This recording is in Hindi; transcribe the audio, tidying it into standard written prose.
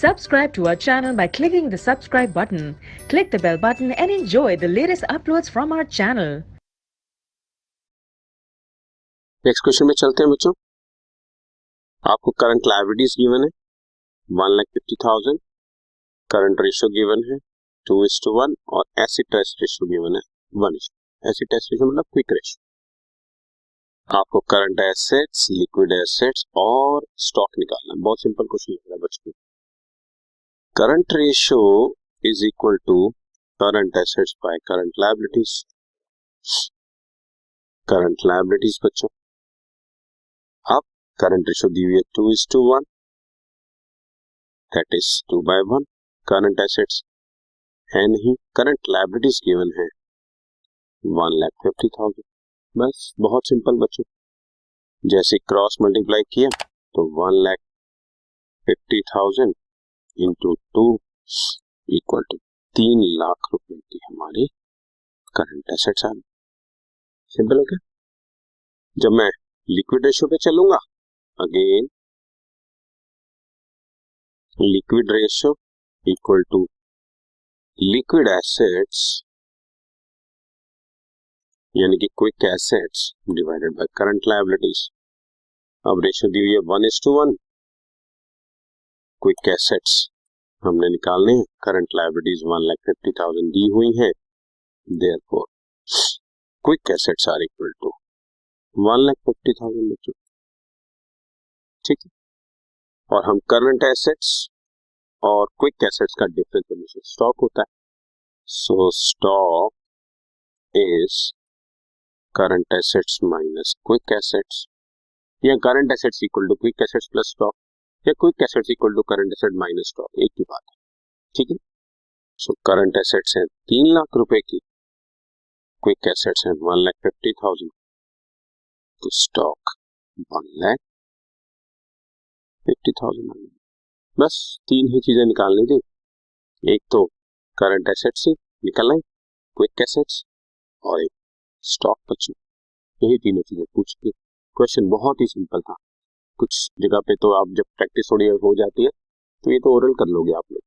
Subscribe to our channel by clicking the subscribe button. Click the bell button and enjoy the latest uploads from our channel. Next question में चलते हैं बच्चों। आपको करंट लायबिलिटीज गिवन है 1,50,000, करंट रेशियो गिवन है 2:1 और एसिड टेस्ट रेशियो गिवन है 1:1। एसिड टेस्ट रेशियो मतलब क्विक रेशियो। आपको करंट एसेट्स, लिक्विड एसेट्स और स्टॉक निकालना है। बहुत सिंपल क्वेश्चन लग रहा है बच्चों। Current ratio is equal to current assets by current liabilities. Current liabilities बच्चों, अब करंट रेशियो दी हुई है 2:1, दैट इज 2/1। करंट एसेट्स है नहीं, करंट लायबिलिटीज गिवन है 1,50,000। बस बहुत सिंपल बच्चों, जैसे क्रॉस मल्टीप्लाई किया तो 1,50,000 इंटू 2 इक्वल टू 3 लाख रुपए की हमारी करंट एसेट्स आ गई। सिंपल हो गया। जब मैं लिक्विड रेशियो पे चलूंगा, again liquid ratio equal to liquid assets यानी कि quick assets divided by current liabilities. अब रेशियो दी हुई है 1:1। क्विक एसेट्स हमने निकालने हैं, करंट लायबिलिटीज 1,50,000 दी हुई हैं, therefore quick assets are equal to 1,50,000 बच्चों। ठीक है, और हम करंट एसेट्स और क्विक एसेट्स का डिफरेंस हमेशा स्टॉक होता है। So stock is current assets minus quick assets, या current assets equal to quick assets plus stock, या quick assets equal to current asset minus stock, एक ही बात है। ठीक है, सो करंट एसेट्स है 3 लाख रुपए की, क्विक एसेट्स है 1,50,000, तो स्टॉक 1,50,000। बस 3 ही चीजें निकालनी थी, एक तो करंट एसेट्स ही निकल आई, क्विक एसेट्स और एक स्टॉक बची। यही तीनों चीजें पूछती। क्वेश्चन बहुत ही सिंपल था। कुछ जगह पे तो आप जब प्रैक्टिस थोड़ी हो जाती है तो ये तो ओरल कर लोगे आप लोग।